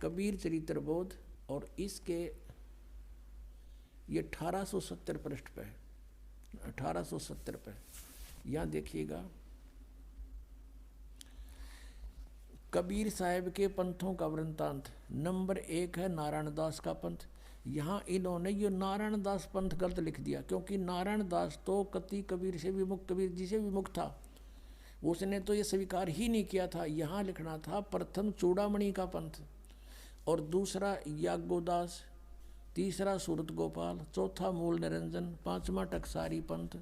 कबीर चरित्र बोध और इसके ये 1870 पृष्ठ पे है, 1870 पे। यहाँ देखिएगा, कबीर साहब के पंथों का वृंतांत नंबर 1 है नारायण दास का पंथ। यहाँ इन्होंने ये नारायण दास पंथ गलत लिख दिया, क्योंकि नारायण दास तो कति कबीर से विमुक्त, कबीर जी से विमुक्त था, उसने तो ये स्वीकार ही नहीं किया था। यहाँ लिखना था प्रथम चूड़ामणि का पंथ, और दूसरा याज्ञोदास, तीसरा सूरत गोपाल, चौथा मूल निरंजन, पांचवा टकसारी पंथ,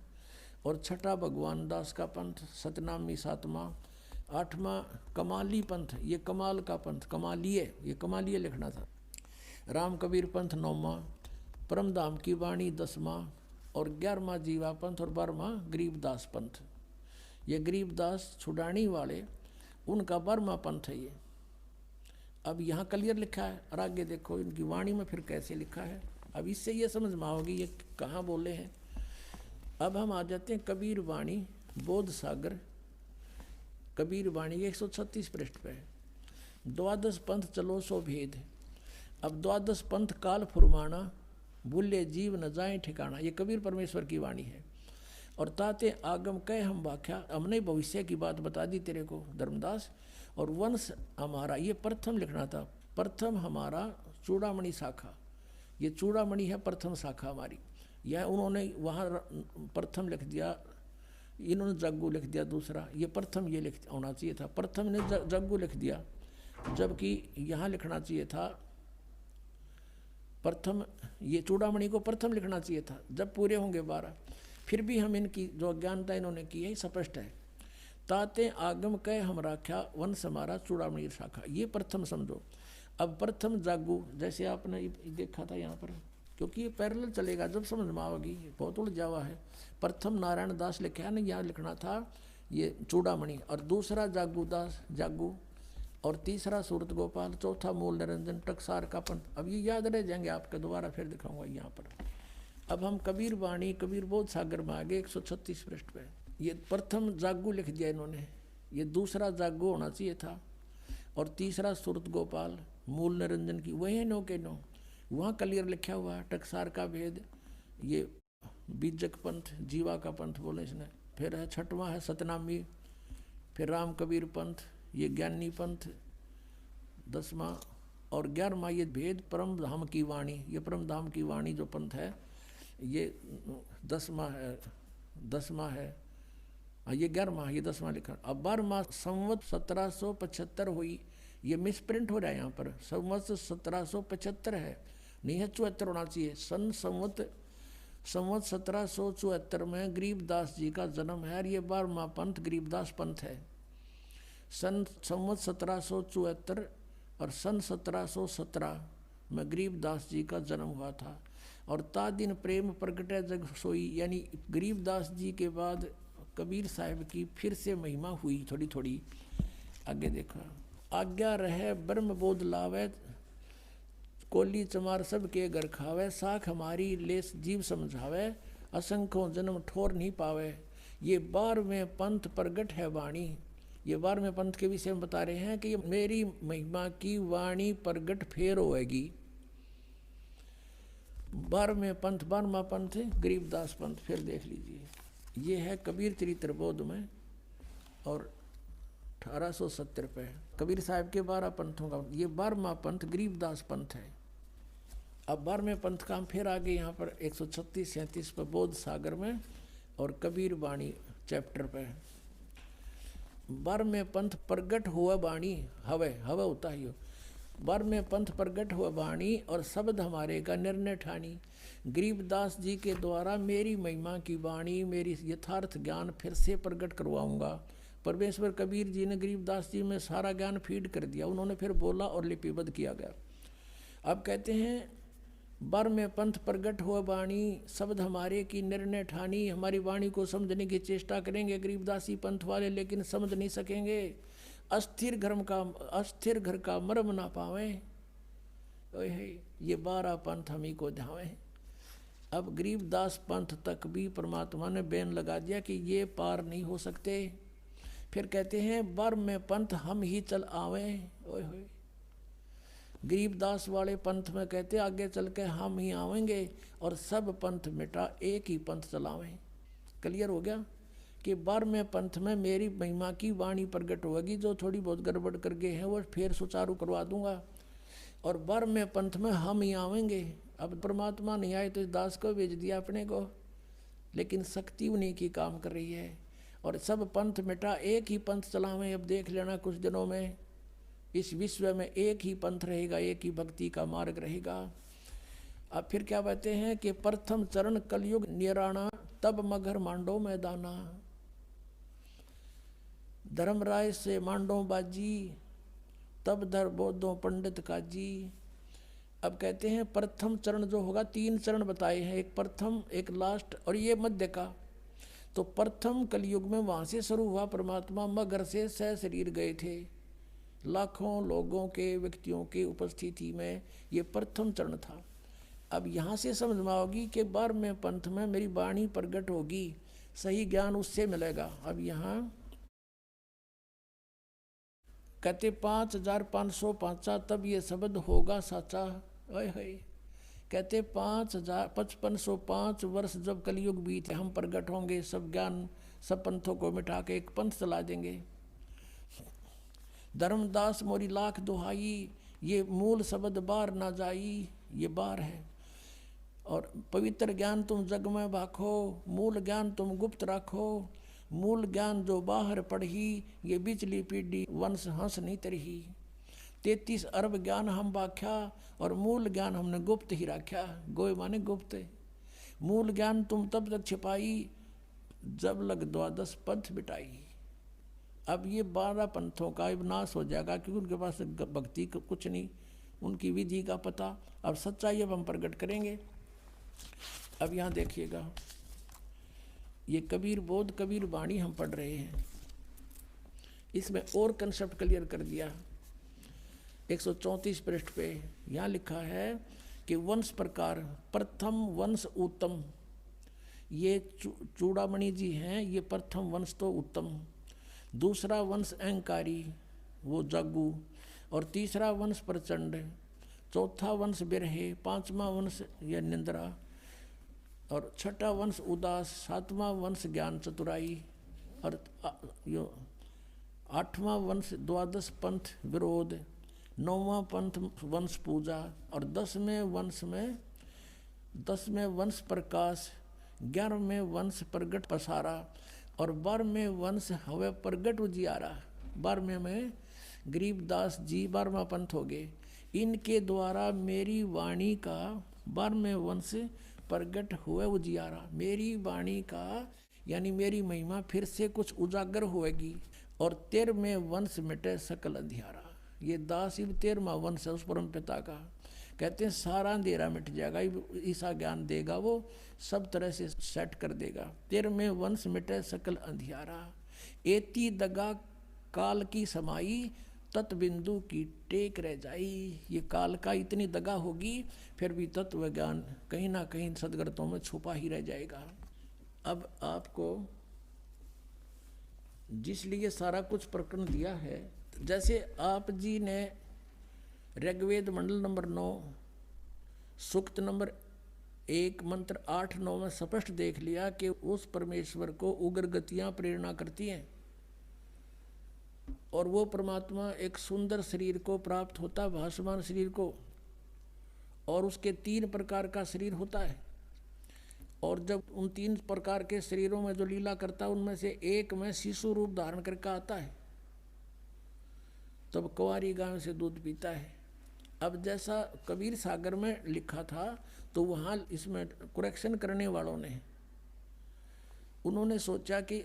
और छठा भगवान दास का पंथ, सतनामी सातवां, आठवां कमाली पंथ, ये कमाल का पंथ, कमालिये, ये कमालिये लिखना था। राम कबीर पंथ 9वां, परमधाम की वाणी 10वां, और 11वां जीवा पंथ, और 12वां गरीबदास पंथ। ये गरीबदास छुड़ानी वाले उनका 12वां पंथ है ये। अब यहाँ क्लियर लिखा है, और आगे देखो इनकी वाणी में फिर कैसे लिखा है। अब इससे ये समझ में आओगी ये कहाँ बोले हैं। अब हम आ जाते हैं कबीर वाणी बोध सागर, कबीर वाणी 136 पृष्ठ पे है। द्वादश पंथ चलो सो भेद। अब द्वादश पंथ काल फुरमाना, भूले जीव न जाए ठिकाना, ये कबीर परमेश्वर की वाणी है। और ताते आगम कह हम व्याख्या, हमने भविष्य की बात बता दी तेरे को धर्मदास। और वंश हमारा, ये प्रथम लिखना था, प्रथम हमारा चूड़ामणि शाखा, ये चूड़ामणि है प्रथम शाखा हमारी। यह उन्होंने वहाँ प्रथम लिख दिया, इन्होंने जग्गू लिख दिया दूसरा, ये प्रथम ये लिख होना चाहिए था, प्रथम ने जग्गू लिख दिया, जबकि यहाँ लिखना चाहिए था प्रथम, ये चूड़ामणि को प्रथम लिखना चाहिए था जब पूरे होंगे 12। फिर भी हम इनकी जो अज्ञानता इन्होंने की है स्पष्ट है। ताते आगम कह हम राख्या, वंश हमारा चूड़ामणि शाखा, ये प्रथम समझो। अब प्रथम जागू, जैसे आपने देखा था यहाँ पर, क्योंकि ये पैरेलल चलेगा, जब समझ में आओगी, बहुत उलझावा है। प्रथम नारायण दास लिखा है ना, यहाँ लिखना था ये चूड़ामणि, और दूसरा जागू दास जागू, और तीसरा सूरत गोपाल, चौथा मूल निरंजन, टकसार का पंथ। अब ये याद रह जाएंगे आपके, दोबारा फिर दिखाऊंगा यहाँ पर। अब हम कबीर वाणी कबीर बोध सागर में आगे 136 पृष्ठ पे। ये प्रथम जागू लिख दिया इन्होंने, ये दूसरा जागू होना चाहिए था, और तीसरा सूरत गोपाल, मूल निरंजन की वही नो के नो, वहाँ क्लियर लिखा हुआ है टकसार का भेद, ये बीजक पंथ, जीवा का पंथ बोले इसने। फिर है छठवां है सतनामी, फिर राम कबीर पंथ, ये ज्ञानी पंथ 10वां, और 11वां ये भेद परम धाम की वाणी, ये परम धाम की वाणी जो पंथ है ये 10वां है, ये 11वां, ये 10वां लिखा। अब 12वां संवत 1775 हुई, ये मिसप्रिंट हो रहा है यहाँ पर, संवत 1775 है, नहीं है 74 होना चाहिए। संवत 1774 में गरीबदास जी का जन्म है, और ये 12वां पंथ गरीबदास पंथ है। संवत 1774 और सन 1717 में गरीबदास जी का जन्म हुआ था। और ता दिन प्रेम प्रगटे जग सोई, यानी गरीबदास जी के बाद कबीर साहब की फिर से महिमा हुई थोड़ी थोड़ी। आगे देखा, आज्ञा रहे ब्रह्म बोध लावे, कोली चमार सब के घर खावे, साख हमारी लेस जीव समझावे, असंख्यों जन्म ठोर नहीं पावे। ये 12वें पंथ प्रगट है वाणी, ये 12वें पंथ के विषय में बता रहे हैं कि ये मेरी महिमा की वाणी प्रगट फेर होएगी। 12वें पंथ 12वां पंथ गरीबदास पंथ, फिर देख लीजिए, ये है कबीर चरित्र बोध में, और 1870 पे कबीर साहब के 12 पंथों का, ये 12वां पंथ गरीबदास पंथ है। अब 12वें पंथ का हम फिर आगे यहाँ पर 136-37 पर बोध सागर में, और कबीर वाणी चैप्टर पे 12वें पंथ प्रगट हुआ वाणी, हवे होता है यो, 12वें पंथ प्रगट हुआ वाणी, और शब्द हमारे का निर्णय ठानी। गरीबदास जी के द्वारा मेरी महिमा की वाणी, मेरी यथार्थ ज्ञान फिर से प्रकट करवाऊंगा। परमेश्वर कबीर जी ने गरीबदास जी में सारा ज्ञान फीड कर दिया, उन्होंने फिर बोला और लिपिबद्ध किया गया। अब कहते हैं 12वें पंथ प्रगट हुआ वाणी, शब्द हमारे की निर्णय ठानी। हमारी वाणी को समझने की चेष्टा करेंगे गरीबदासी पंथ वाले, लेकिन समझ नहीं सकेंगे। अस्थिर घर का मर्म ना पावे, ये 12 पंथ हम ही को ध्यावे। अब गरीबदास पंथ तक भी परमात्मा ने बैन लगा दिया कि ये पार नहीं हो सकते। फिर कहते हैं 12वें पंथ हम ही चल आवे, गरीबदास वाले पंथ में कहते आगे चल के हम ही आवेंगे और सब पंथ मिटा एक ही पंथ चलावें। क्लियर हो गया कि 12वें पंथ में मेरी महिमा की वाणी प्रकट होगी, जो थोड़ी बहुत गड़बड़ कर गए हैं वो फिर सुचारू करवा दूंगा। और 12वें पंथ में हम ही आवेंगे। अब परमात्मा नहीं आए तो इस दास को भेज दिया अपने को, लेकिन शक्ति उन्हीं की काम कर रही है। और सब पंथ मिटा एक ही पंथ चलावें। अब देख लेना कुछ दिनों में इस विश्व में एक ही पंथ रहेगा, एक ही भक्ति का मार्ग रहेगा। अब फिर क्या कहते हैं कि प्रथम चरण कलयुग निराणा, तब मगर मांडो मैदाना। धर्मराय से मांडो बाजी, तब धर बोधो पंडित काजी। अब कहते हैं प्रथम चरण जो होगा, 3 चरण बताए हैं, एक प्रथम एक लास्ट और ये मध्य का। तो प्रथम कलयुग में वहां से शुरू हुआ, परमात्मा मगर से सह शरीर गए थे, लाखों लोगों के व्यक्तियों के उपस्थिति में, ये प्रथम चरण था। अब यहाँ से समझ में आओगी कि 12वें पंथ में मेरी वाणी प्रकट होगी, सही ज्ञान उससे मिलेगा। अब यहाँ कहते 5505 तब ये शब्द होगा साचा। ओए होए, कहते 5505 वर्ष जब कलयुग बीते हम प्रकट होंगे, सब ज्ञान सब पंथों को मिटा के एक पंथ चला देंगे। धर्मदास मोरी लाख दुहाई, ये मूल शब्द बार ना जाई, ये बार है। और पवित्र ज्ञान तुम जग में बाखो, मूल ज्ञान तुम गुप्त राखो। मूल ज्ञान जो बाहर पढ़ी, ये बिचली पीढ़ी वंश हंस नहीं तरही। 33 अरब ज्ञान हम बाख्या, और मूल ज्ञान हमने गुप्त ही रखा। गोय माने गुप्त। मूल ज्ञान तुम तब तक छिपाई, जब लग 12 पंथ बिटाई। अब ये 12 पंथों का नाश हो जाएगा, क्योंकि उनके पास भक्ति का कुछ नहीं, उनकी विधि का पता। अब सच्चाई अब हम प्रकट करेंगे। अब यहाँ देखिएगा, ये कबीर बोध कबीर वाणी हम पढ़ रहे हैं, इसमें और कंसेप्ट क्लियर कर दिया। 134 पृष्ठ पे यहाँ लिखा है कि वंश प्रकार, प्रथम वंश उत्तम, ये चूड़ामणि जी हैं, ये प्रथम वंश तो उत्तम। दूसरा वंश अहंकारी, वो जागू। और तीसरा वंश प्रचंड। चौथा वंश बिरहे। 5वां वंश यह निंद्रा। और 6ठा वंश उदास। 7वां वंश ज्ञान चतुराई। और 8वां वंश 12 पंथ विरोध। 9वां पंथ वंश पूजा। और 10वें वंश प्रकाश। 11वें वंश प्रगट पसारा। और 12वें वंश हवे प्रगट उजियारा। 12वें में गरीबदास जी 12वां पंथ हो गए। इनके द्वारा मेरी वाणी का 12वें वंश प्रगट हुए उजियारा। मेरी वाणी का यानी मेरी महिमा फिर से कुछ उजागर होएगी। और 13वें वंश मिटे सकल अंधियारा। ये दास 13वां वंश है उस परम पिता का। कहते हैं सारा अंधेरा मिट जाएगा, ईसा ज्ञान देगा, वो सब तरह से सेट कर देगा। 13वें वंश मिटे सकल अंधियारा। एती दगा काल की समाई, तत्बिंदु की टेक रह जाई। ये काल का इतनी दगा होगी, फिर भी तत्व ज्ञान कहीं ना कहीं सदगतों में छुपा ही रह जाएगा। अब आपको जिसलिए सारा कुछ प्रकरण दिया है, जैसे आप जी ने ऋग्वेद मंडल नंबर 9 सूक्त नंबर 1 मंत्र 8-9 में स्पष्ट देख लिया कि उस परमेश्वर को उग्र गतियां प्रेरणा करती हैं, और वो परमात्मा एक सुंदर शरीर को प्राप्त होता है, भासमान शरीर को। और उसके 3 प्रकार का शरीर होता है। और जब उन 3 प्रकार के शरीरों में जो लीला करता है, उनमें से एक में शिशु रूप धारण करके आता है, तब कुंवारी गाय से दूध पीता है। अब जैसा कबीर सागर में लिखा था, तो वहाँ इसमें करेक्शन करने वालों ने उन्होंने सोचा कि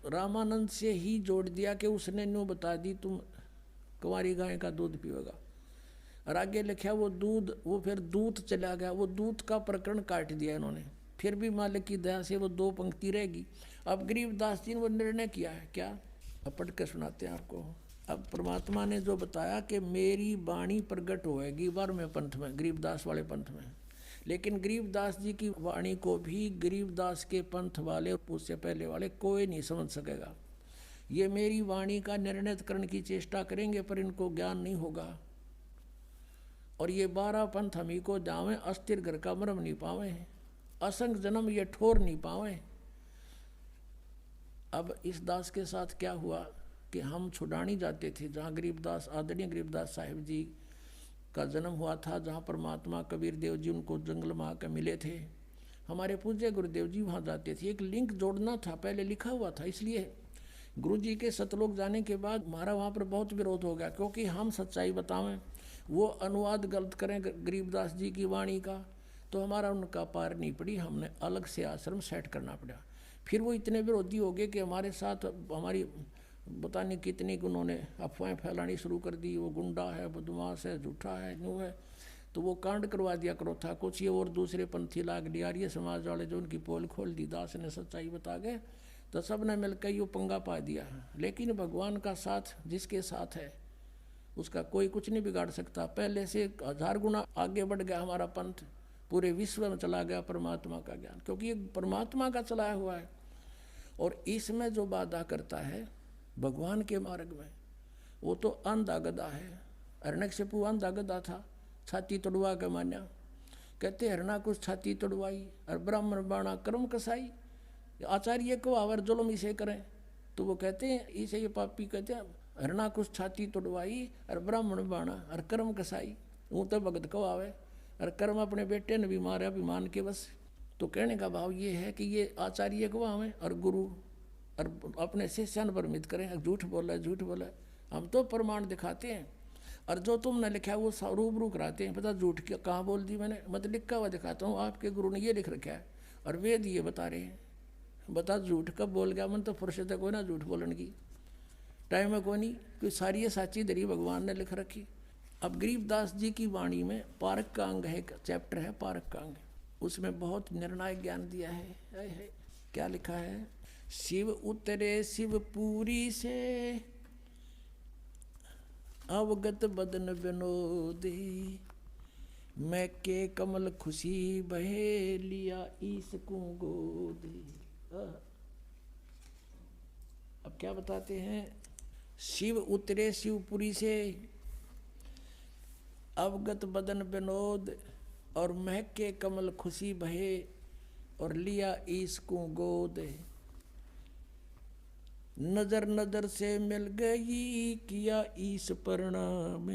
रामानंद से ही जोड़ दिया कि उसने न्यू बता दी तुम कुंवारी गाय का दूध पिएगा। और आगे लिखा वो दूध, वो फिर दूध चला गया, वो दूध का प्रकरण काट दिया इन्होंने। फिर भी मालिक की दया से वो 2 पंक्ति रहेगी। अब गरीबदास जी ने वो निर्णय किया है क्या, अब पढ़ के सुनाते हैं आपको। अब परमात्मा ने जो बताया कि मेरी वाणी प्रकट होएगी 12वें पंथ में, गरीबदास वाले पंथ में। लेकिन गरीबदास जी की वाणी को भी गरीबदास के पंथ वाले, उससे पहले वाले कोई नहीं समझ सकेगा। ये मेरी वाणी का निर्णय करने की चेष्टा करेंगे, पर इनको ज्ञान नहीं होगा। और ये 12 पंथ हमी को जावे, अस्थिर घर का मरम नहीं पावे, असंग जन्म ये ठोर नहीं पावे। अब इस दास के साथ क्या हुआ कि हम छुड़ानी जाते थे, जहाँ गरीबदास, आदरणीय गरीबदास साहिब जी का जन्म हुआ था, जहाँ परमात्मा कबीर देव जी उनको जंगल में आकर मिले थे, हमारे पूज्य गुरुदेव जी वहाँ जाते थे। एक लिंक जोड़ना था, पहले लिखा हुआ था, इसलिए गुरु जी के सतलोक जाने के बाद हमारा वहाँ पर बहुत विरोध हो गया, क्योंकि हम सच्चाई बतावें, वो अनुवाद गलत करें गरीबदास जी की वाणी का, तो हमारा उनका पार नहीं पड़ी, हमने अलग से आश्रम सेट करना पड़ा। फिर वो इतने विरोधी हो गए कि हमारे साथ हमारी पता नहीं कितनी उन्होंने अफवाहें फैलानी शुरू कर दी, वो गुंडा है, बदमाश है, झूठा है, यूँ है, तो वो कांड करवा दिया करो था कुछ। ये और दूसरे पंथी लाग दिया, आर्य समाज वाले जो उनकी पोल खोल दी, दास ने सच्चाई बता गए, तो सब ने मिलकर ये पंगा पा दिया। लेकिन भगवान का साथ जिसके साथ है उसका कोई कुछ नहीं बिगाड़ सकता। पहले से 1000 गुना आगे बढ़ गया हमारा पंथ, पूरे विश्व में चला गया परमात्मा का ज्ञान, क्योंकि ये परमात्मा का चलाया हुआ है। और इसमें जो बाधा करता है भगवान के मार्ग में, वो तो अंधा गधा है। हिरण्यकशिपु अंधा गधा था, छाती तोड़वा के मान्या, कहते हरना कुछ छाती तोड़वाई और ब्राह्मण बाणा कर्म कसाई। आचार्य को आवर जुल्म इसे करें, तो वो कहते हैं इसे, ये पापी कहते हैं हरना कुछ छाती तोड़वाई और ब्राह्मण बाणा और कर्म कसाई। वो तो भगत को आवे और कर्म अपने बेटे ने भी मारे अभिमान के बस। तो कहने का भाव ये है कि ये आचार्य को आवे और गुरु और अपने शिष्यन पर मित करें, झूठ बोला झूठ बोला, हम तो प्रमाण दिखाते हैं, और जो तुमने लिखा है वो रूबरू कराते हैं। पता झूठ क्या कहाँ बोल दी मैंने, मत लिखा हुआ दिखाता हूँ, आपके गुरु ने ये लिख रखा है और वेद ये बता रहे हैं। बता झूठ कब बोल गया मन, तो फुर्सत है कोई ना झूठ बोलने की, टाइम है कोई नहीं, कोई सारी ये साची दरी भगवान ने लिख रखी। अब गरीबदास जी की वाणी में पारक का अंग है, एक चैप्टर है पारक का अंग, उसमें बहुत निर्णायक ज्ञान दिया है। क्या लिखा है, शिव उतरे शिवपुरी से अवगत बदन विनोदी, मैं के कमल खुशी बहे लिया ईस को गोदी। अब क्या बताते हैं, शिव उतरे शिवपुरी से अवगत बदन विनोद, और महके कमल खुशी बहे और लिया ईस को गोद, नजर नजर से मिल गई किया ईस प्रणाम।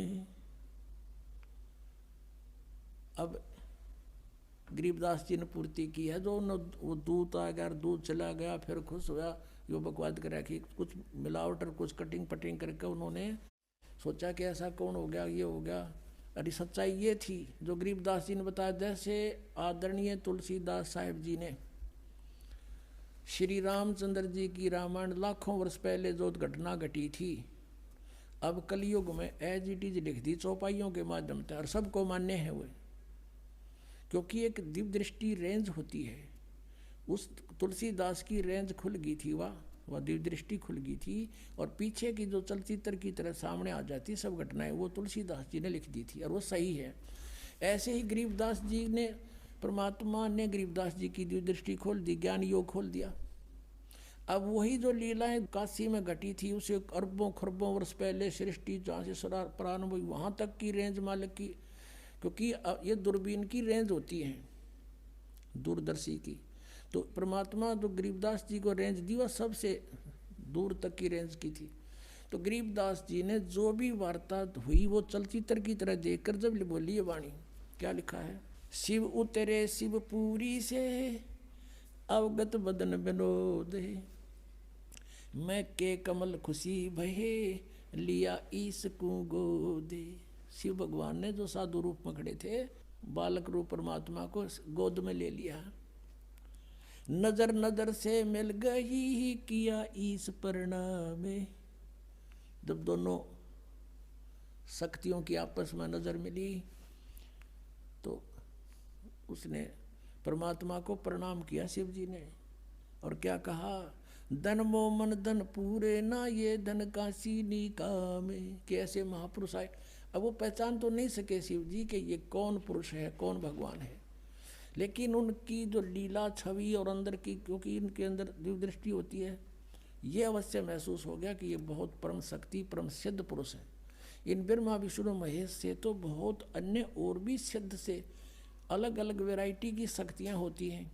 अब गरीबदास जी ने पूर्ति की है, जो वो दूत आ गया, दूध चला गया, फिर खुश हुआ, यो बकवाद कर रखी, कुछ मिलावट और कुछ कटिंग पटिंग करके उन्होंने सोचा कि ऐसा कौन हो गया, ये हो गया। अरे सच्चाई ये थी जो गरीबदास जी ने बताया। जैसे आदरणीय तुलसीदास साहिब जी ने श्री रामचंद्र जी की रामायण लाखों वर्ष पहले जो घटना घटी थी, अब कलयुग में एज इट इज लिख दी चौपाइयों के माध्यम से, और सबको मान्य है वो, क्योंकि एक दिव्य दृष्टि रेंज होती है। उस तुलसीदास की रेंज खुल गई थी, वह दिव्य दृष्टि खुल गई थी, और पीछे की जो चलचित्र की तरह सामने आ जाती सब घटनाएं, वो तुलसीदास जी ने लिख दी थी, और वो सही है। ऐसे ही गरीबदास जी ने, परमात्मा ने गरीबदास जी की दिव्य दृष्टि खोल दी, ज्ञान योग खोल दिया। अब वही जो लीलाएं काशी में घटी थी, उसे अरबों खरबों वर्ष पहले सृष्टि जहाँ से प्रारंभ हुई वहाँ तक की रेंज मालिक की, क्योंकि ये दूरबीन की रेंज होती है दूरदर्शी की, तो परमात्मा जो गरीबदास जी को रेंज दी वह सबसे दूर तक की रेंज की थी। तो गरीबदास जी ने जो भी वार्ता हुई वो चलचित्र की तरह देखकर जब बोली ये वाणी, क्या लिखा है, शिव उतरे शिवपुरी से अवगत बदन विनोद, मैं के कमल खुशी भये लिया ईस को गोदे। शिव भगवान ने जो साधु रूप में खड़े थे, बालक रूप परमात्मा को गोद में ले लिया। नजर नजर से मिल गई किया ईस प्रणाम। जब दोनों शक्तियों की आपस में नजर मिली तो उसने परमात्मा को प्रणाम किया शिव जी ने, और क्या कहा, धन मोमन धन पूरे ना ये धन काशी नी काम। कि ऐसे महापुरुष आए। अब वो पहचान तो नहीं सके शिव जी कि ये कौन पुरुष है, कौन भगवान है, लेकिन उनकी जो लीला छवि और अंदर की, क्योंकि इनके अंदर दिव्य दृष्टि होती है, ये अवश्य महसूस हो गया कि ये बहुत परम शक्ति परम सिद्ध पुरुष है। इन ब्रह्मा विष्णु महेश से तो बहुत अन्य और भी सिद्ध से अलग अलग वैरायटी की शक्तियाँ होती हैं।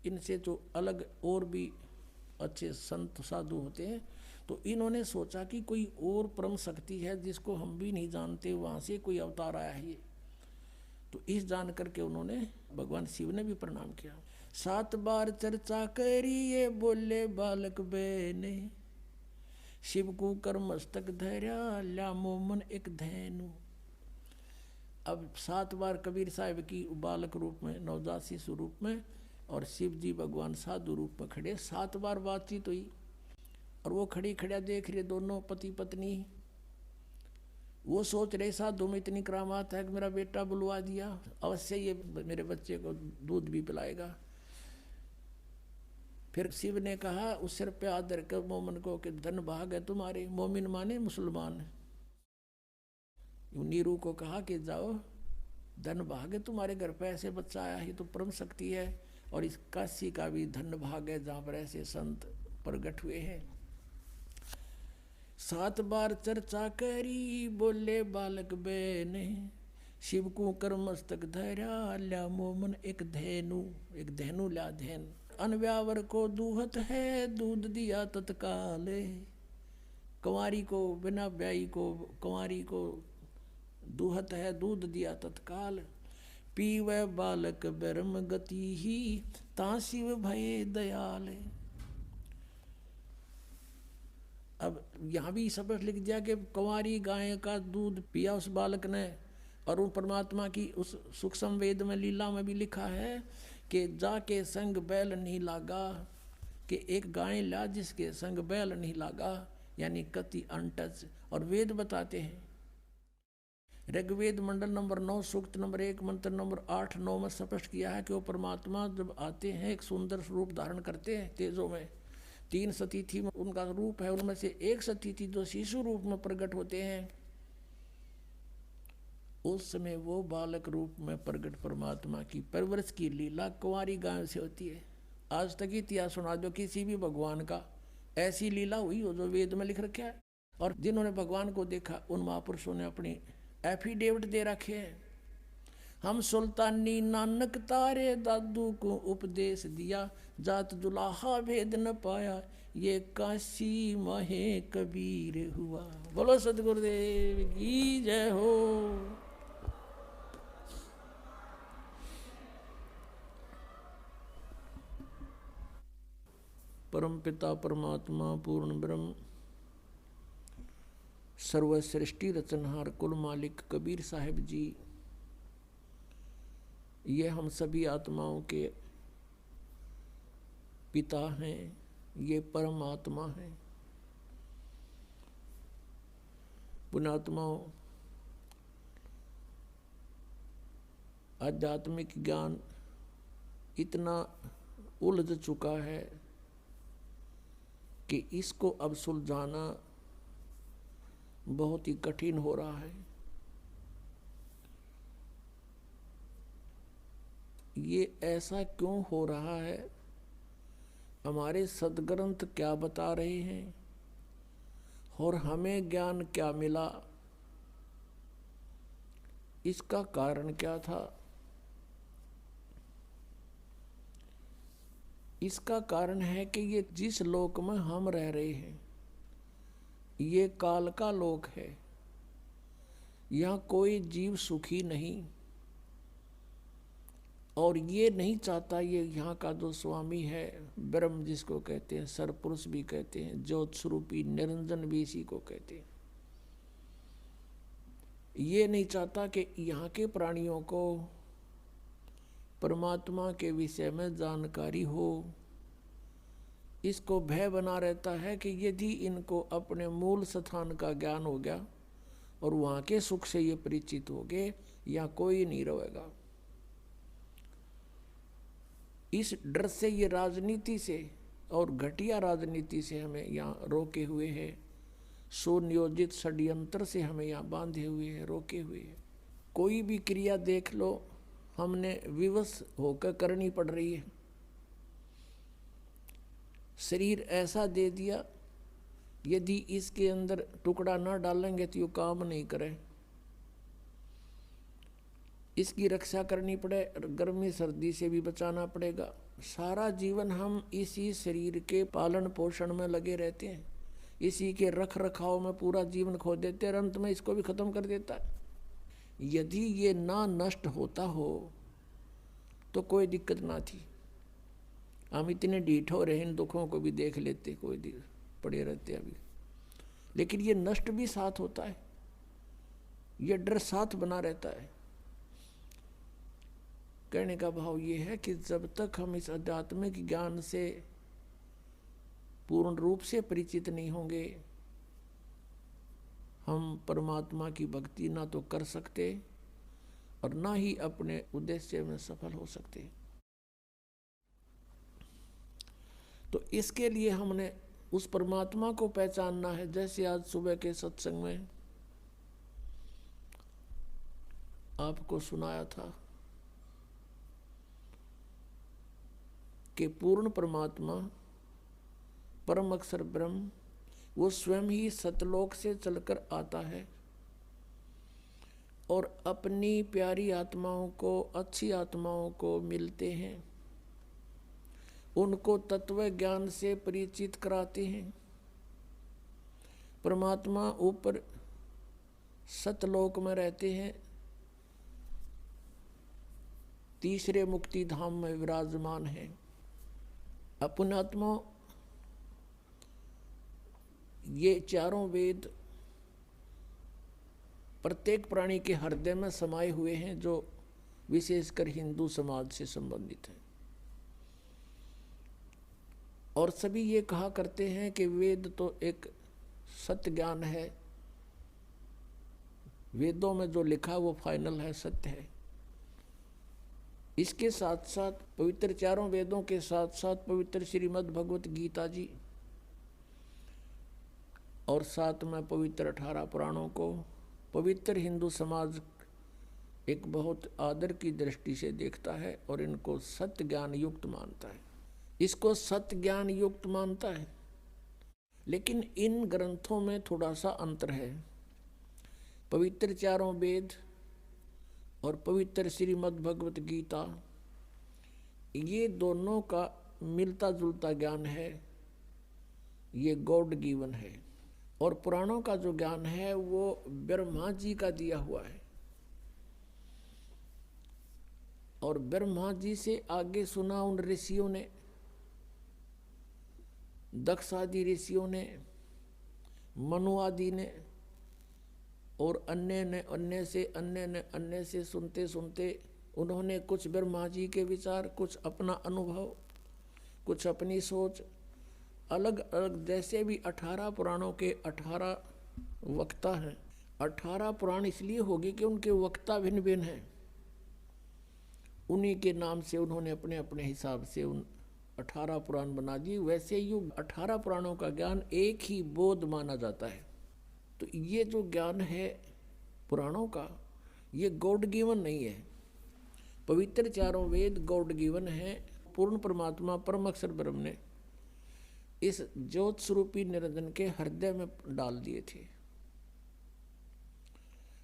इनसे जो अलग और भी अच्छे संत साधु होते हैं, तो इन्होंने सोचा कि कोई और परम शक्ति है जिसको हम भी नहीं जानते, वहाँ से कोई अवतार आया है ये। तो इस जान करके उन्होंने भगवान शिव ने भी प्रणाम किया। 7 बार चर्चा करी ये बोले बालक बेने, शिव को कर मस्तक धैर्या ल्या मोमन एक धैनु। अब 7 बार कबीर साहब की बालक रूप में, नवजात शिशु रूप में, और शिव जी भगवान साधु रूप में खड़े। 7 बार बातचीत हुई और वो खड़ी खड़ा देख रहे दोनों पति पत्नी। वो सोच रहे साधु में इतनी करामात है कि मेरा बेटा बुलवा दिया, अवश्य ये मेरे बच्चे को दूध भी पिलाएगा। फिर शिव ने कहा उस सिर पे आदर कर मोमिन को कि धन भाग है तुम्हारे। मोमिन माने मुसलमान। नीरू को कहा कि जाओ, धन भाग है तुम्हारे घर पे ऐसे बच्चा आया, ये तो परम शक्ति है। और इस काशी का भी धन भाग है जहाँ पर ऐसे संत प्रकट हुए हैं। 7 बार चर्चा करी बोले बालक बेने, शिव को कर मस्तक धैर्या ल्या मोमन एक धेनु। एक धेनु ल्या धैन। अनव्यावर को दूहत है दूध दिया तत्काल। कुंवारी को, बिना ब्याई को कुंवारी को दूहत है दूध दिया तत्काल। पीवे बालक ब्रह्म गति ही ता शिव भये दयाल। अब यहाँ भी शब्द लिख दिया कि कुंवारी गाय का दूध पिया उस बालक ने। और उन परमात्मा की उस सूक्ष्म वेद में लीला में भी लिखा है कि जाके संग बैल नहीं लागा, कि एक गाय ला जिसके संग बैल नहीं लागा, यानी कति अनटच। और वेद बताते हैं, ऋग्वेद मंडल नंबर 9 सूक्त नंबर 1 मंत्र नंबर 8-9 में स्पष्ट किया है कि वो परमात्मा जब आते हैं एक सुंदर रूप धारण करते हैं तेजों में। 3 सतीथि में उनका रूप है, उनमें से एक सतीथि जो शिशु रूप में प्रकट होते हैं, उस समय वो बालक रूप में प्रकट परमात्मा की परवरिश की लीला कुंवारी गाय से होती है। आज तक इतिहास सुना दो किसी भी भगवान का ऐसी लीला हुई हो जो वेद में लिख रखा है। और जिन्होंने भगवान को देखा उन महापुरुषों ने अपनी एफिडेविट दे रखे हैं। हम सुल्तानी नानक तारे दादू को उपदेश दिया, जात जुलाहा भेद न पाया, ये काशी महे कबीर हुआ। बोलो सतगुरुदेव की जय हो। परम पिता परमात्मा पूर्ण ब्रह्म सर्वसृष्टि रचनहार कुल मालिक कबीर साहिब जी, ये हम सभी आत्माओं के पिता हैं, ये परमात्मा हैं। पुण्यात्माओं, आध्यात्मिक ज्ञान इतना उलझ चुका है कि इसको अब सुलझाना बहुत ही कठिन हो रहा है। ये ऐसा क्यों हो रहा है? हमारे सद्ग्रंथ क्या बता रहे हैं और हमें ज्ञान क्या मिला? इसका कारण क्या था? इसका कारण है कि ये जिस लोक में हम रह रहे हैं ये काल का लोक है। यहाँ कोई जीव सुखी नहीं, और ये नहीं चाहता, ये यहाँ का जो स्वामी है ब्रह्म जिसको कहते हैं, सरपुरुष भी कहते हैं, ज्योत स्वरूपी निरंजन भी इसी को कहते हैं, ये नहीं चाहता कि यहाँ के प्राणियों को परमात्मा के विषय में जानकारी हो। इसको भय बना रहता है कि यदि इनको अपने मूल स्थान का ज्ञान हो गया और वहाँ के सुख से ये परिचित हो गए, यहाँ कोई नहीं रहेगा। इस डर से ये राजनीति से और घटिया राजनीति से हमें यहाँ रोके हुए हैं, सुनियोजित षड्यंत्र से हमें यहाँ बांधे हुए हैं, रोके हुए हैं। कोई भी क्रिया देख लो, हमने विवश होकर करनी पड़ रही है। शरीर ऐसा दे दिया, यदि इसके अंदर टुकड़ा ना डालेंगे तो ये काम नहीं करे। इसकी रक्षा करनी पड़े, गर्मी सर्दी से भी बचाना पड़ेगा। सारा जीवन हम इसी शरीर के पालन पोषण में लगे रहते हैं, इसी के रख रखाव में पूरा जीवन खो देते हैं, अंत में इसको भी खत्म कर देता है। यदि ये ना नष्ट होता हो तो कोई दिक्कत ना थी। हम इतने ढीठ हो रहे, इन दुखों को भी देख लेते, कोई पड़े रहते अभी। लेकिन ये नष्ट भी साथ होता है, ये डर साथ बना रहता है। कहने का भाव ये है कि जब तक हम इस आध्यात्मिक ज्ञान से पूर्ण रूप से परिचित नहीं होंगे, हम परमात्मा की भक्ति ना तो कर सकते और ना ही अपने उद्देश्य में सफल हो सकते। तो इसके लिए हमने उस परमात्मा को पहचानना है। जैसे आज सुबह के सत्संग में आपको सुनाया था कि पूर्ण परमात्मा परम अक्षर ब्रह्म वो स्वयं ही सतलोक से चलकर आता है और अपनी प्यारी आत्माओं को, अच्छी आत्माओं को मिलते हैं, उनको तत्व ज्ञान से परिचित कराते हैं। परमात्मा ऊपर सतलोक में रहते हैं, तीसरे मुक्ति धाम में विराजमान है। अपनात्मा ये चारों वेद प्रत्येक प्राणी के हृदय में समाये हुए हैं, जो विशेषकर हिंदू समाज से संबंधित है। और सभी ये कहा करते हैं कि वेद तो एक सत्य ज्ञान है, वेदों में जो लिखा वो फाइनल है, सत्य है। इसके साथ साथ पवित्र चारों वेदों के साथ साथ पवित्र श्रीमद् भगवत गीता जी और साथ में पवित्र 18 पुराणों को पवित्र हिंदू समाज एक बहुत आदर की दृष्टि से देखता है और इनको सत्य ज्ञान युक्त मानता है, इसको सत्य ज्ञान युक्त मानता है। लेकिन इन ग्रंथों में थोड़ा सा अंतर है। पवित्र चारों वेद और पवित्र श्रीमद् भगवत गीता, ये दोनों का मिलता जुलता ज्ञान है, ये गॉड गिवन है। और पुराणों का जो ज्ञान है वो ब्रह्मा जी का दिया हुआ है, और ब्रह्मा जी से आगे सुना उन ऋषियों ने, दक्ष आदि ऋषियों ने, मनु आदि ने, और अन्य से सुनते सुनते उन्होंने कुछ ब्रह्मा जी के विचार, कुछ अपना अनुभव, कुछ अपनी सोच, अलग अलग, जैसे भी 18 पुराणों के 18 वक्ता हैं। 18 पुराण इसलिए होगी कि उनके वक्ता भिन्न भिन्न हैं, उन्हीं के नाम से उन्होंने अपने अपने हिसाब से उन 18 पुराण बना दिए। वैसे ही 18 पुराणों का ज्ञान एक ही बोध माना जाता है। तो ये जो ज्ञान है पुराणों का, ये गॉड गिवन नहीं है। पवित्र चारों वेद गॉड गिवन है। पूर्ण परमात्मा परम अक्षर ब्रह्म ने इस ज्योत स्वरूपी निरंजन के हृदय में डाल दिए थे,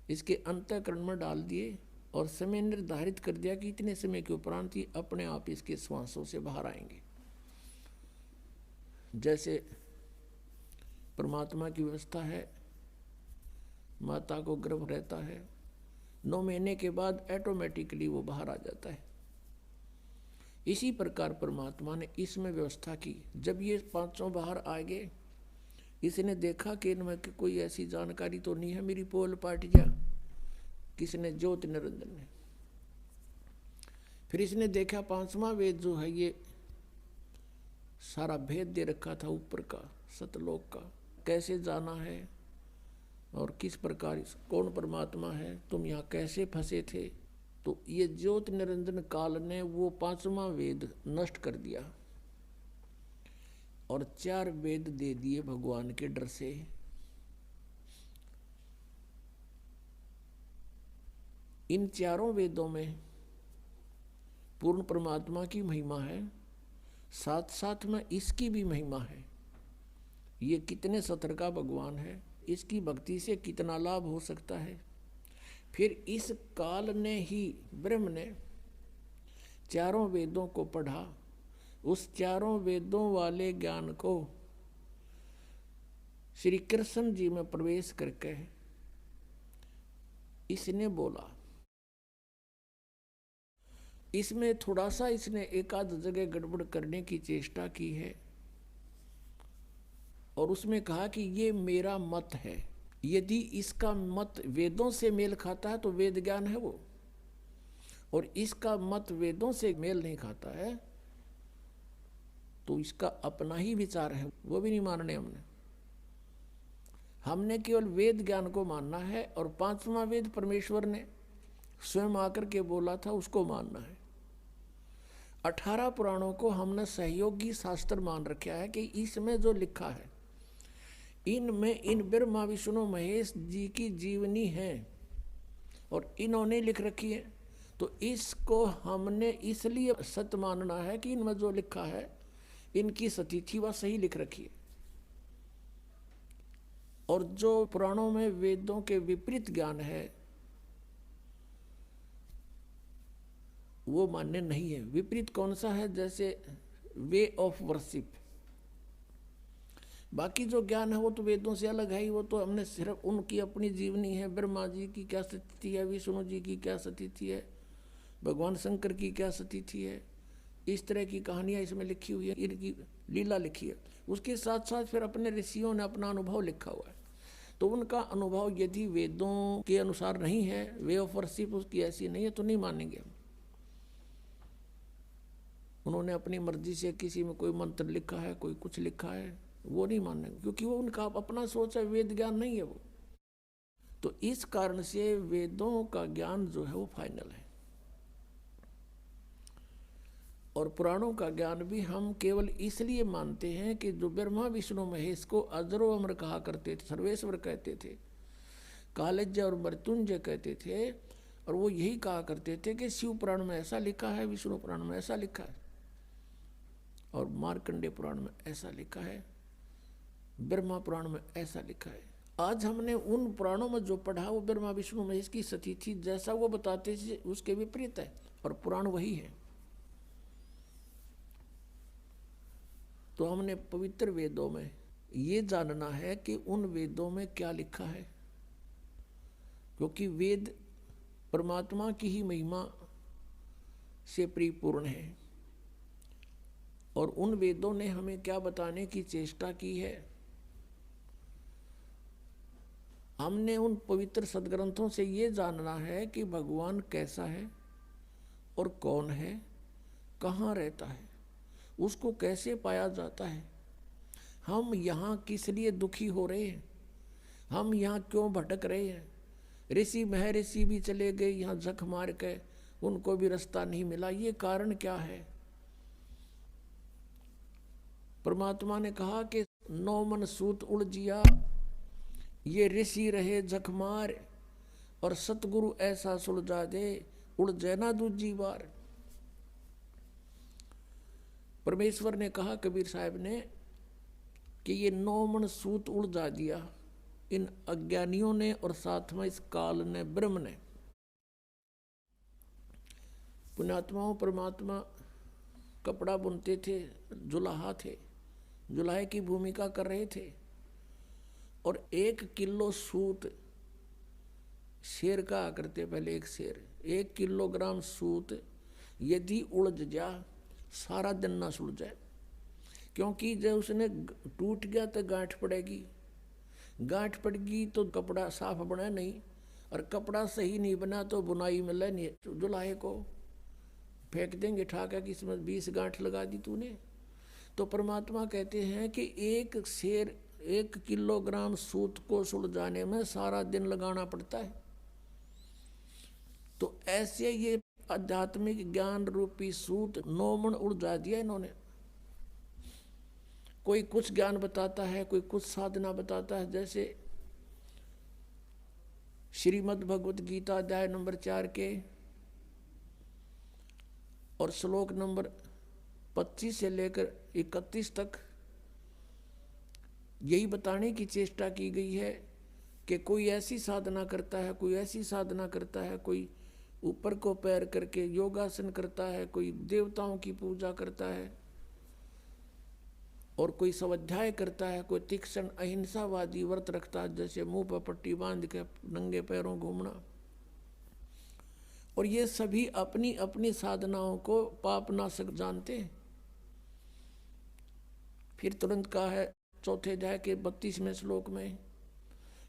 इसके अंतःकरण में डाल दिए और समय निर्धारित कर दिया कि इतने समय के उपरांत ही अपने आप इसके श्वासों से बाहर आएंगे। जैसे परमात्मा की व्यवस्था है, माता को गर्भ रहता है, 9 महीने के बाद ऑटोमेटिकली वो बाहर आ जाता है। इसी प्रकार परमात्मा ने इसमें व्यवस्था की। जब ये 5 बाहर आ गए, इसने देखा कि इनमें कोई ऐसी जानकारी तो नहीं है मेरी पोल पाट जा, किसने? ज्योति निरंजन ने। फिर इसने देखा 5वां वेद जो है ये सारा भेद दे रखा था ऊपर का, सतलोक का, कैसे जाना है और किस प्रकार, कौन परमात्मा है, तुम यहाँ कैसे फंसे थे। तो ये ज्योति निरंजन काल ने वो 5वां वेद नष्ट कर दिया और 4 वेद दे दिए भगवान के डर से। इन 4 वेदों में पूर्ण परमात्मा की महिमा है, साथ साथ में इसकी भी महिमा है। ये कितने सत्र का भगवान है, इसकी भक्ति से कितना लाभ हो सकता है। फिर इस काल ने ही ब्रह्म ने चारों वेदों को पढ़ा, उस चारों वेदों वाले ज्ञान को श्री कृष्ण जी में प्रवेश करके इसने बोला। इसमें थोड़ा सा इसने एक आध जगह गड़बड़ करने की चेष्टा की है और उसमें कहा कि ये मेरा मत है। यदि इसका मत वेदों से मेल खाता है तो वेद ज्ञान है वो, और इसका मत वेदों से मेल नहीं खाता है तो इसका अपना ही विचार है, वो भी नहीं मानने हमने केवल वेद ज्ञान को मानना है, और पांचवा वेद परमेश्वर ने स्वयं आकर के बोला था उसको मानना है। 18 पुराणों को हमने सहयोगी शास्त्र मान रखा है कि इसमें जो लिखा है इनमें इन ब्रह्मा विष्णु महेश जी की जीवनी है और इन्होंने लिख रखी है, तो इसको हमने इसलिए सत्य मानना है कि इनमें जो लिखा है इनकी सतीथि वह सही लिख रखी है। और जो पुराणों में वेदों के विपरीत ज्ञान है वो मान्य नहीं है। विपरीत कौन सा है? जैसे वे ऑफ वर्शिप, बाकी जो ज्ञान है वो तो वेदों से अलग है ही, वो तो हमने सिर्फ उनकी अपनी जीवनी है, ब्रह्मा जी की क्या स्थिति है, विष्णु जी की क्या स्थिति है, भगवान शंकर की क्या स्थिति है, इस तरह की कहानियाँ इसमें लिखी हुई है, इनकी लीला लिखी है। उसके साथ साथ फिर अपने ऋषियों ने अपना अनुभव लिखा हुआ है, तो उनका अनुभव यदि वेदों के अनुसार नहीं है, वे ऑफ वर्शिप उसकी ऐसी नहीं है तो नहीं मानेंगे हम। उन्होंने अपनी मर्जी से किसी में कोई मंत्र लिखा है, कोई कुछ लिखा है, वो नहीं मानेंगे क्योंकि वो उनका अपना सोच है, वेद ज्ञान नहीं है वो। तो इस कारण से वेदों का ज्ञान जो है वो फाइनल है, और पुराणों का ज्ञान भी हम केवल इसलिए मानते हैं कि जो ब्रह्मा विष्णु महेश को अजरो अमर कहा करते थे, सर्वेश्वर कहते थे, कालज्य और मृत्युंजय कहते थे, और वो यही कहा करते थे कि शिव पुराण में ऐसा लिखा है, विष्णु पुराण में ऐसा लिखा है, और मार्कंडेय पुराण में ऐसा लिखा है, ब्रह्मा पुराण में ऐसा लिखा है। आज हमने उन पुराणों में जो पढ़ा वो ब्रह्मा विष्णु महेश की स्थिति जैसा वो बताते थे उसके विपरीत है, और पुराण वही है। तो हमने पवित्र वेदों में ये जानना है कि उन वेदों में क्या लिखा है, क्योंकि वेद परमात्मा की ही महिमा से परिपूर्ण है, और उन वेदों ने हमें क्या बताने की चेष्टा की है। हमने उन पवित्र सदग्रंथों से ये जानना है कि भगवान कैसा है और कौन है, कहाँ रहता है, उसको कैसे पाया जाता है, हम यहाँ किस लिए दुखी हो रहे हैं, हम यहाँ क्यों भटक रहे हैं। ऋषि महर्षि भी चले गए यहाँ जख मार के, उनको भी रास्ता नहीं मिला, ये कारण क्या है। परमात्मा ने कहा कि 9 मन सूत उलझिया, ये ऋषि रहे जखमार, और सतगुरु ऐसा सुलझा दे, उलझे ना दूजी बार। परमेश्वर ने कहा कबीर साहब ने कि ये 9 मन सूत उलझा दिया इन अज्ञानियों ने, और साथ में इस काल ने, ब्रह्म ने। पुण्यात्माओं, परमात्मा कपड़ा बुनते थे, जुलाहा थे, जुलाहे की भूमिका कर रहे थे, और 1 किलो सूत शेर का करते पहले, एक शेर 1 किलोग्राम सूत यदि उलझ जा सारा दिन ना सुलझे, क्योंकि जब उसने टूट गया तो गांठ पड़ेगी, गांठ पड़ेगी तो कपड़ा साफ बना नहीं, और कपड़ा सही नहीं बना तो बुनाई मिले नहीं, जुलाहे को फेंक देंगे ठाका कि इसमें 20 गांठ लगा दी तूने। तो परमात्मा कहते हैं कि एक शेर 1 किलोग्राम सूत को सुलझाने में सारा दिन लगाना पड़ता है। तो ऐसे ये आध्यात्मिक ज्ञान रूपी सूत 9 मन उलझा दिया इन्होंने। कोई कुछ ज्ञान बताता है, कोई कुछ साधना बताता है, जैसे श्रीमद् भगवत गीता अध्याय नंबर 4 के और श्लोक नंबर 25 से लेकर 31 तक यही बताने की चेष्टा की गई है कि कोई ऐसी साधना करता है, कोई ऐसी साधना करता है, कोई ऊपर को पैर करके योगासन करता है, कोई देवताओं की पूजा करता है, और कोई स्वाध्याय करता है, कोई तीक्ष्ण अहिंसावादी व्रत रखता है, जैसे मुंह पर पट्टी बांध के नंगे पैरों घूमना। और ये सभी अपनी अपनी साधनाओं को पापनाशक जानते हैं। फिर तुरंत कहा है चौथे अध्याय के 32वें श्लोक में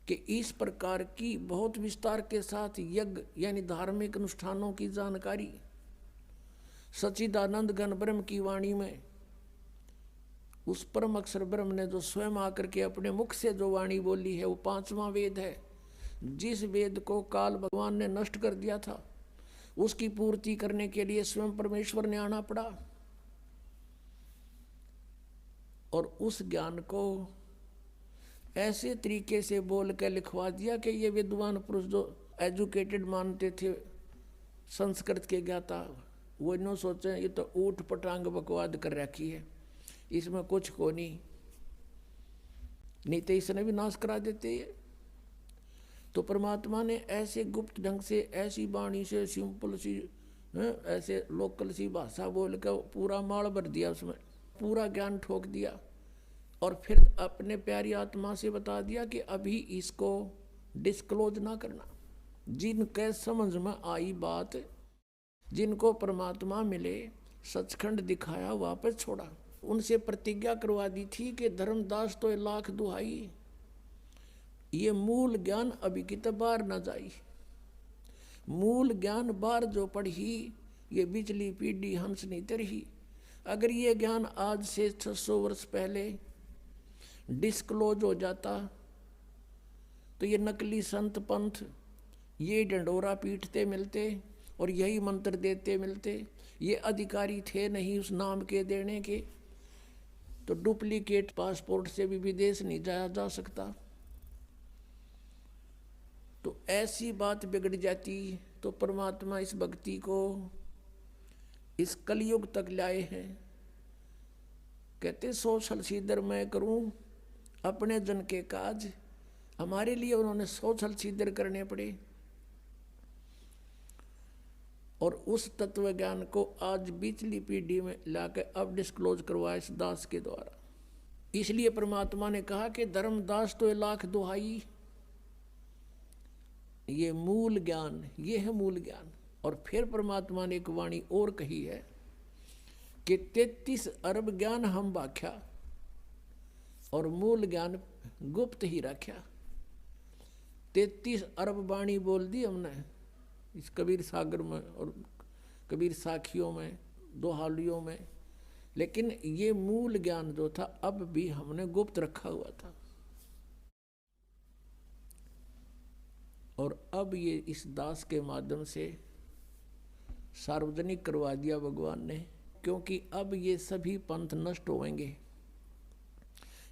कि इस प्रकार की बहुत विस्तार के साथ यज्ञ यानी धार्मिक अनुष्ठानों की जानकारी सच्चिदानंद घन ब्रह्म की वाणी में, उस परम अक्षर ब्रह्म ने जो स्वयं आकर के अपने मुख से जो वाणी बोली है, वो 5वां वेद है। जिस वेद को काल भगवान ने नष्ट कर दिया था, उसकी पूर्ति करने के लिए स्वयं परमेश्वर ने आना पड़ा, और उस ज्ञान को ऐसे तरीके से बोल के लिखवा दिया कि ये विद्वान पुरुष जो एजुकेटेड मानते थे संस्कृत के ज्ञाता, वो इन्हों सोचे ये तो ऊट पटांग बकवाद कर रखी है, इसमें कुछ को नहीं तो इसने भी नाश करा देते है। तो परमात्मा ने ऐसे गुप्त ढंग से, ऐसी वाणी से, सिंपल सी ऐसे लोकल सी भाषा बोल के पूरा माल भर दिया, उसमें पूरा ज्ञान ठोक दिया, और फिर अपने प्यारी आत्मा से बता दिया कि अभी इसको डिस्क्लोज ना करना। जिनके समझ में आई बात, जिनको परमात्मा मिले, सचखंड दिखाया, वापस छोड़ा, उनसे प्रतिज्ञा करवा दी थी कि धर्मदास तो 1,00,000 दुहाई, ये मूल ज्ञान अभी की तो बाहर न जाई। मूल ज्ञान बाहर जो पढ़ी, ये बिचली पीढ़ी हंस नहीं तरही। अगर ये ज्ञान आज से 600 वर्ष पहले डिस्क्लोज हो जाता तो ये नकली संत पंथ ये डंडोरा पीटते मिलते और यही मंत्र देते मिलते। ये अधिकारी थे नहीं उस नाम के देने के, तो डुप्लीकेट पासपोर्ट से भी विदेश नहीं जाया जा सकता। तो ऐसी बात बिगड़ जाती। तो परमात्मा इस भक्ति को इस कलयुग तक लाए हैं। कहते 100 छलछीदर मैं करूं अपने जन के काज। हमारे लिए उन्होंने 100 छलछीदर करने पड़े, और उस तत्व ज्ञान को आज बीचली पीढ़ी में लाकर अब डिस्क्लोज करवाया इस दास के द्वारा। इसलिए परमात्मा ने कहा कि धर्मदास तो 1,00,000 दुहाई। ये मूल ज्ञान, ये है मूल ज्ञान। और फिर परमात्मा ने एक वाणी और कही है कि 33 अरब ज्ञान हम बाख्या और मूल ज्ञान गुप्त ही रख्या। 33 अरब वाणी बोल दी हमने इस कबीर सागर में और कबीर साखियों में, दोहालियों में, लेकिन ये मूल ज्ञान जो था अब भी हमने गुप्त रखा हुआ था। और अब ये इस दास के माध्यम से सार्वजनिक करवा दिया भगवान ने, क्योंकि अब ये सभी पंथ नष्ट होंगे,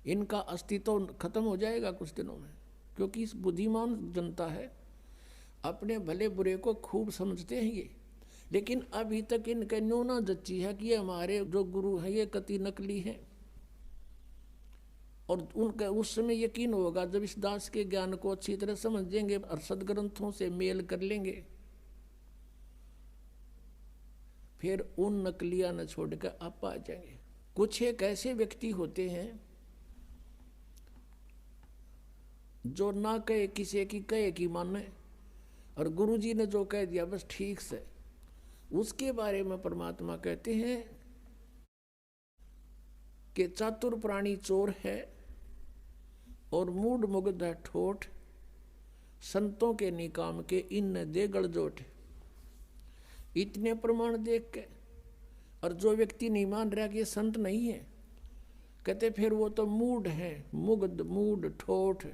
इनका अस्तित्व खत्म हो जाएगा कुछ दिनों में। क्योंकि इस बुद्धिमान जनता है, अपने भले बुरे को खूब समझते हैं ये, लेकिन अभी तक इनके न्यूना जच्ची है कि ये हमारे जो गुरु हैं ये कति नकली हैं। और उनका उस समय यकीन होगा जब इस दास के ज्ञान को अच्छी तरह समझेंगे और सदग्रंथों से मेल कर लेंगे, फिर उन नकलिया न छोड़कर आप आ जाएंगे। कुछ एक ऐसे व्यक्ति होते हैं जो ना कहे किसी की, कहे कि माने, और गुरुजी ने जो कह दिया बस ठीक से। उसके बारे में परमात्मा कहते हैं कि चातुर प्राणी चोर है और मूड मुग्ध है ठोठ, संतों के निकाम के इन दे गड़जोट। इतने प्रमाण देख के और जो व्यक्ति नहीं मान रहा कि ये संत नहीं है, कहते फिर वो तो मूड है, मुग्ध मूड ठोठ,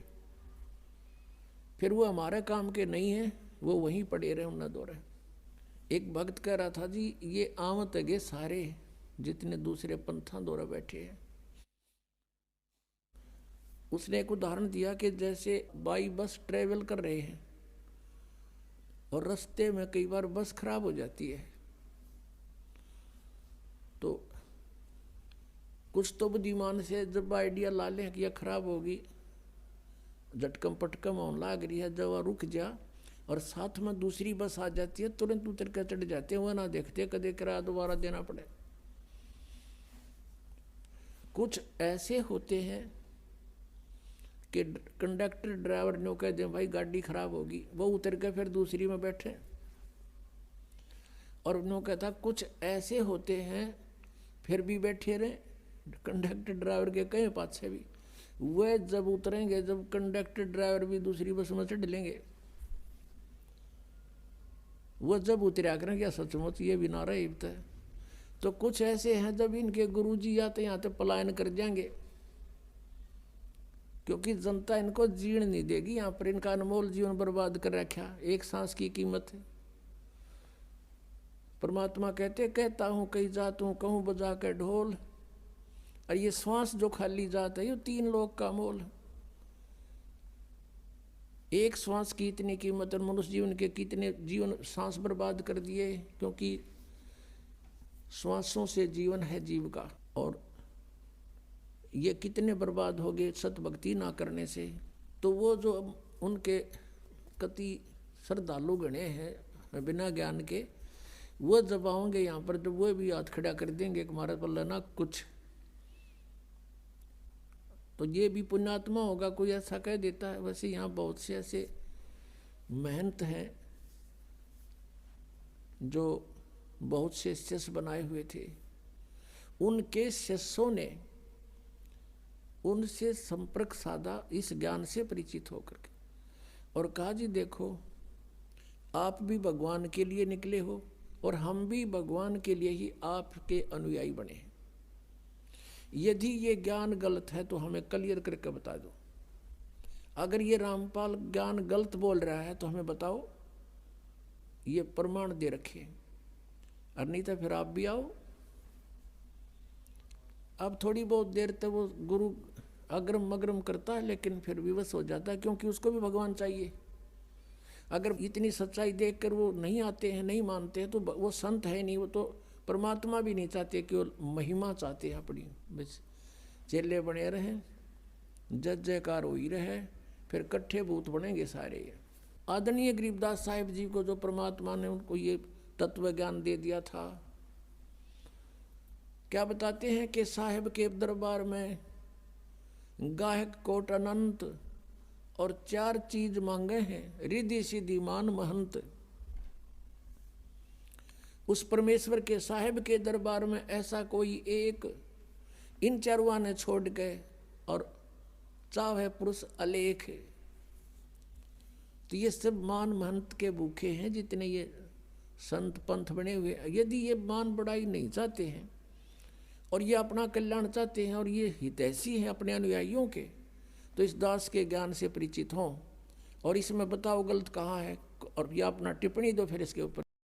फिर वो हमारे काम के नहीं है, वो वहीं पड़े रहे न दो रहे। एक भक्त कह रहा था जी ये आमत है सारे जितने दूसरे पंथा दौरा बैठे हैं। उसने एक उदाहरण दिया कि जैसे बाई बस ट्रेवल कर रहे हैं और रास्ते में कई बार बस खराब हो जाती है, तो कुछ तो बुद्धिमान से जब आइडिया ला लें कि यह खराब होगी, झटकम पटकम होने लाग रही है, जब रुक जा और साथ में दूसरी बस आ जाती है, तुरंत उतर कर चढ़ जाते हैं, वह ना देखते कदे किराया दोबारा देना पड़े। कुछ ऐसे होते हैं कि कंडक्टर ड्राइवर ने कह दे भाई गाड़ी खराब होगी, वो उतर के फिर दूसरी में बैठे। और उन्होंने कहता कुछ ऐसे होते हैं फिर भी बैठे रहे, कंडक्टर ड्राइवर के कहे पाछे भी, वह जब उतरेंगे, जब कंडक्टर ड्राइवर भी दूसरी बस में चढ़ लेंगे, वह जब उतरा करें क्या सचमुच ये भी नारा इब्त है। तो कुछ ऐसे हैं जब इनके गुरुजी आते यहाँ तो पलायन कर जाएंगे, क्योंकि जनता इनको जीण नहीं देगी। यहाँ पर इनका अनमोल जीवन बर्बाद कर रखा, एक सांस की कीमत है। परमात्मा कहता हूँ कई जात हूँ, कहूँ बजा के ढोल, और ये श्वास जो खाली जात है ये 3 लोग का मोल। एक श्वास की इतनी कीमत, और मनुष्य जीवन के कितने जीवन सांस बर्बाद कर दिए, क्योंकि श्वासों से जीवन है जीव का, और ये कितने बर्बाद हो गए सत भक्ति ना करने से। तो वो जो उनके कति श्रद्धालु गणे हैं बिना ज्ञान के, वो जब आओगे यहाँ पर तो वो भी हाथ खड़ा कर देंगे कि हमारा पल्ला ना कुछ, तो ये भी पुण्यात्मा होगा, कोई ऐसा कह देता है। वैसे यहाँ बहुत से ऐसे महंत हैं जो बहुत से शिष्य बनाए हुए थे, उनके शिष्यों ने उनसे संपर्क साधा इस ज्ञान से परिचित होकर के, और कहा जी देखो आप भी भगवान के लिए निकले हो और हम भी भगवान के लिए ही आपके अनुयायी बने। यदि ये ज्ञान गलत है तो हमें क्लियर करके बता दो। अगर ये रामपाल ज्ञान गलत बोल रहा है तो हमें बताओ, ये प्रमाण दे रखे, और नहीं तो फिर आप भी आओ। अब थोड़ी बहुत देर तक वो गुरु अग्रम मग्रम करता है, लेकिन फिर विवश हो जाता है, क्योंकि उसको भी भगवान चाहिए। अगर इतनी सच्चाई देखकर वो नहीं आते हैं, नहीं मानते हैं, तो वो संत है नहीं, वो तो परमात्मा भी नहीं चाहते, केवल महिमा चाहते हैं अपनी। बस चेले बने रहे, जय जयकार हो ही रहे, फिर कट्ठे भूत बनेंगे सारे। आदरणीय गरीबदास साहिब जी को जो परमात्मा ने उनको ये तत्व ज्ञान दे दिया था, क्या बताते हैं कि साहिब के दरबार में गायक कोट अनंत और 4 चीज मांगे हैं, रिद्धि सिद्धि मान महंत। उस परमेश्वर के साहिब के दरबार में ऐसा कोई एक इन चारुआ ने छोड़ के, और चाव है पुरुष अलेख। तो ये सब मान महंत के भूखे हैं जितने ये संत पंथ बने हुए। यदि ये मान बढ़ाई नहीं चाहते हैं और ये अपना कल्याण चाहते हैं और ये हितैषी हैं अपने अनुयायियों के, तो इस दास के ज्ञान से परिचित हों और इसमें बताओ गलत कहाँ है, और ये अपना टिप्पणी दो फिर इसके ऊपर।